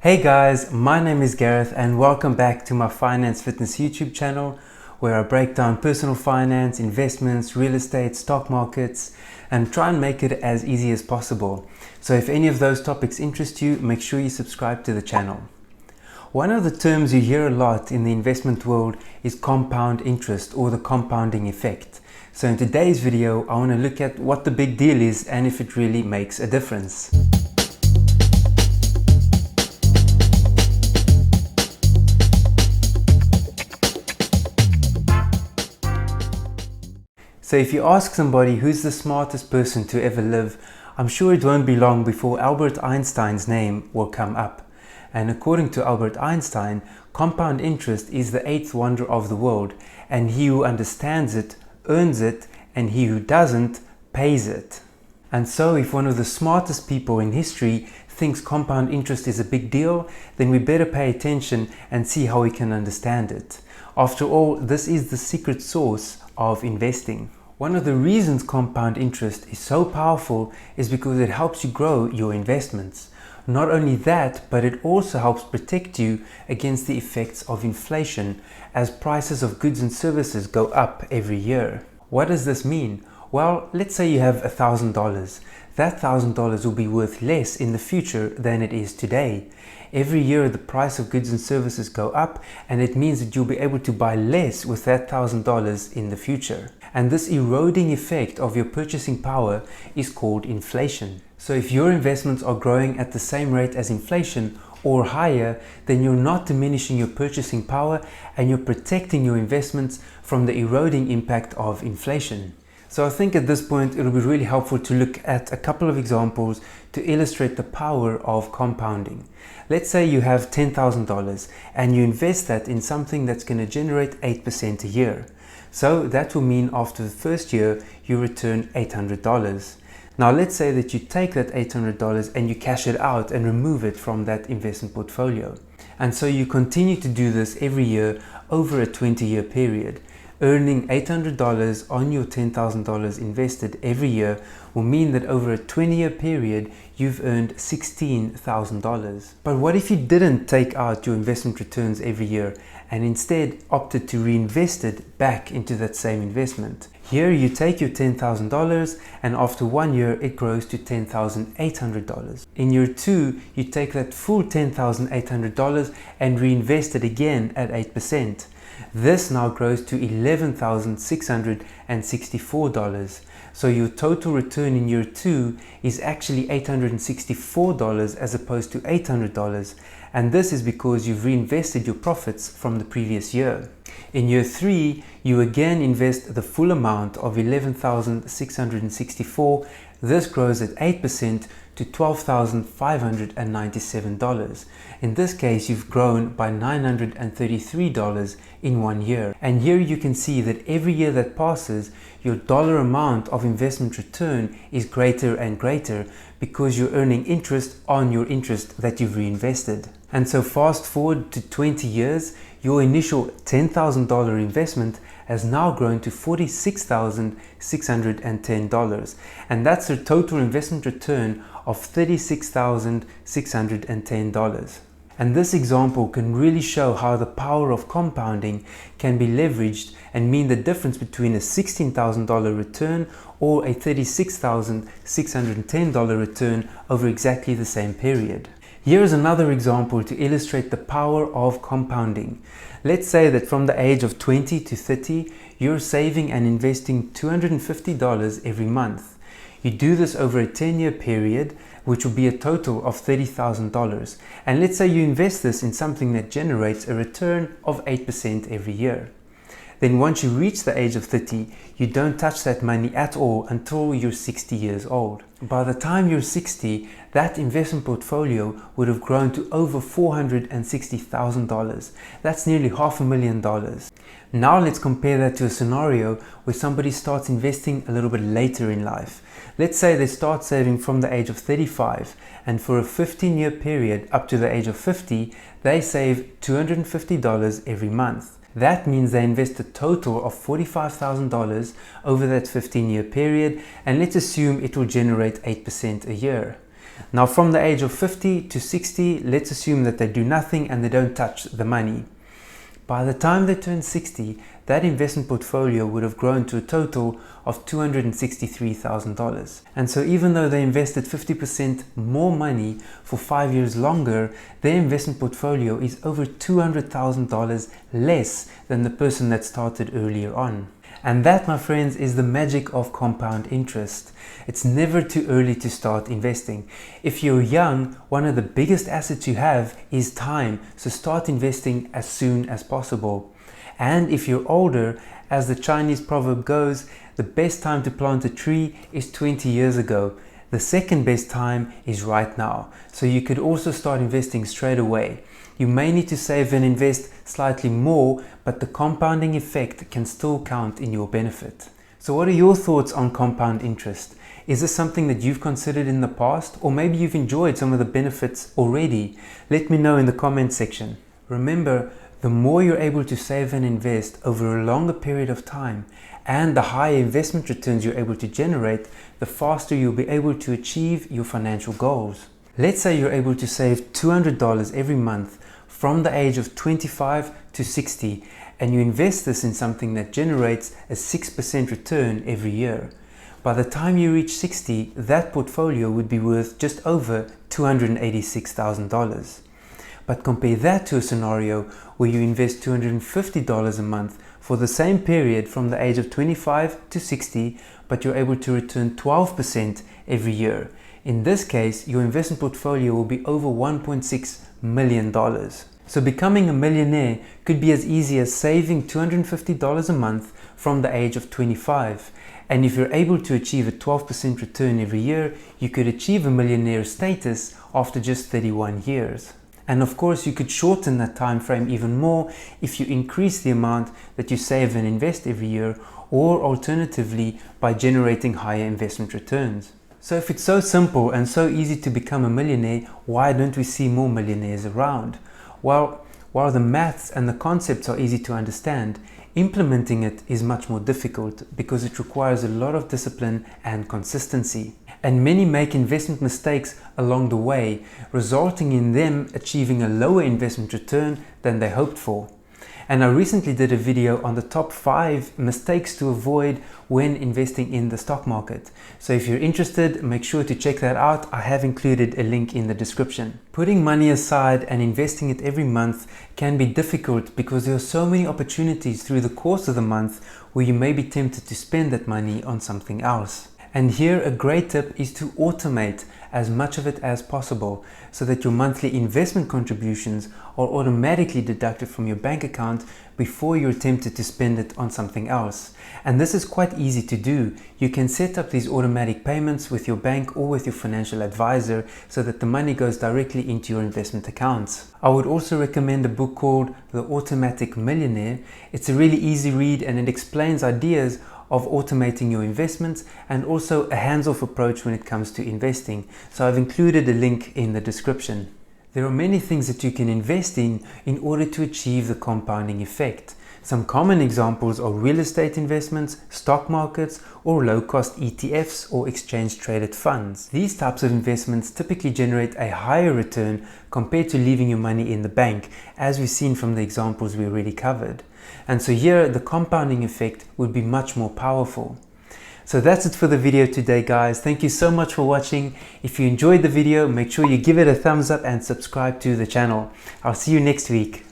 Hey guys, my name is Gareth and welcome back to my Finance Fitness YouTube channel where I break down personal finance, investments, real estate, stock markets and try and make it as easy as possible. So if any of those topics interest you, make sure you subscribe to the channel. One of the terms you hear a lot in the investment world is compound interest or the compounding effect. So in today's video, I want to look at what the big deal is and if it really makes a difference. So if you ask somebody who's the smartest person to ever live, I'm sure it won't be long before Albert Einstein's name will come up. And according to Albert Einstein, compound interest is the eighth wonder of the world, and he who understands it earns it, and he who doesn't pays it. And so if one of the smartest people in history thinks compound interest is a big deal, then we better pay attention and see how we can understand it. After all, this is the secret sauce of investing. One of the reasons compound interest is so powerful is because it helps you grow your investments. Not only that, but it also helps protect you against the effects of inflation as prices of goods and services go up every year. What does this mean? Well, let's say you have $1,000. That $1,000 will be worth less in the future than it is today. Every year the price of goods and services go up, and it means that you'll be able to buy less with that $1,000 in the future. And this eroding effect of your purchasing power is called inflation. So if your investments are growing at the same rate as inflation or higher, then you're not diminishing your purchasing power and you're protecting your investments from the eroding impact of inflation. So I think at this point it'll be really helpful to look at a couple of examples to illustrate the power of compounding. Let's say you have $10,000 and you invest that in something that's going to generate 8% a year. So that will mean after the first year you return $800. Now let's say that you take that $800 and you cash it out and remove it from that investment portfolio. And so you continue to do this every year over a 20-year period. Earning $800 on your $10,000 invested every year will mean that over a 20-year period you've earned $16,000. But what if you didn't take out your investment returns every year and instead opted to reinvest it back into that same investment? Here you take your $10,000 and after 1 year it grows to $10,800. In year 2 you take that full $10,800 and reinvest it again at 8%. This now grows to $11,664. So your total return in year 2 is actually $864 as opposed to $800. And this is because you've reinvested your profits from the previous year. In year 3, you again invest the full amount of $11,664. This grows at 8% to $12,597. In this case, you've grown by $933 in 1 year. And here you can see that every year that passes, your dollar amount of investment return is greater and greater because you're earning interest on your interest that you've reinvested. And so fast forward to 20 years, your initial $10,000 investment has now grown to $46,610. And that's a total investment return of $36,610. And this example can really show how the power of compounding can be leveraged and mean the difference between a $16,000 return or a $36,610 return over exactly the same period. Here is another example to illustrate the power of compounding. Let's say that from the age of 20 to 30, you're saving and investing $250 every month. You do this over a 10-year period, which will be a total of $30,000. And let's say you invest this in something that generates a return of 8% every year. Then once you reach the age of 30, you don't touch that money at all until you're 60 years old. By the time you're 60, that investment portfolio would have grown to over $460,000. That's nearly $500,000. Now let's compare that to a scenario where somebody starts investing a little bit later in life. Let's say they start saving from the age of 35, and for a 15-year period up to the age of 50, they save $250 every month. That means they invest a total of $45,000 over that 15-year period, and let's assume it will generate 8% a year. Now from the age of 50 to 60, let's assume that they do nothing and they don't touch the money. By the time they turn 60, that investment portfolio would have grown to a total of $263,000. And so even though they invested 50% more money for 5 years longer, their investment portfolio is over $200,000 less than the person that started earlier on. And that, my friends, is the magic of compound interest. It's never too early to start investing. If you're young, one of the biggest assets you have is time, so start investing as soon as possible. And if you're older, as the Chinese proverb goes, the best time to plant a tree is 20 years ago. The second best time is right now. So you could also start investing straight away. You may need to save and invest slightly more, but the compounding effect can still count in your benefit. So what are your thoughts on compound interest? Is this something that you've considered in the past, or maybe you've enjoyed some of the benefits already? Let me know in the comment section. Remember, the more you're able to save and invest over a longer period of time, and the higher investment returns you're able to generate, the faster you'll be able to achieve your financial goals. Let's say you're able to save $200 every month from the age of 25 to 60, and you invest this in something that generates a 6% return every year. By the time you reach 60, that portfolio would be worth just over $286,000. But compare that to a scenario where you invest $250 a month for the same period from the age of 25 to 60, but you're able to return 12% every year. In this case, your investment portfolio will be over $1.6 million. So becoming a millionaire could be as easy as saving $250 a month from the age of 25. And if you're able to achieve a 12% return every year, you could achieve a millionaire status after just 31 years. And of course, you could shorten that time frame even more if you increase the amount that you save and invest every year, or alternatively by generating higher investment returns. So if it's so simple and so easy to become a millionaire, why don't we see more millionaires around? Well, while the maths and the concepts are easy to understand, implementing it is much more difficult because it requires a lot of discipline and consistency. And many make investment mistakes along the way, resulting in them achieving a lower investment return than they hoped for. And I recently did a video on the top 5 mistakes to avoid when investing in the stock market. So if you're interested, make sure to check that out. I have included a link in the description. Putting money aside and investing it every month can be difficult because there are so many opportunities through the course of the month where you may be tempted to spend that money on something else. And here a great tip is to automate as much of it as possible so that your monthly investment contributions are automatically deducted from your bank account before you're tempted to spend it on something else. And this is quite easy to do. You can set up these automatic payments with your bank or with your financial advisor so that the money goes directly into your investment accounts. I would also recommend a book called The Automatic Millionaire. It's a really easy read and it explains ideas of automating your investments and also a hands-off approach when it comes to investing. So I've included a link in the description. There are many things that you can invest in order to achieve the compounding effect. Some common examples are real estate investments, stock markets, or low-cost ETFs or exchange-traded funds. These types of investments typically generate a higher return compared to leaving your money in the bank, as we've seen from the examples we already covered. And so here, the compounding effect would be much more powerful. So that's it for the video today, guys. Thank you so much for watching. If you enjoyed the video, make sure you give it a thumbs up and subscribe to the channel. I'll see you next week.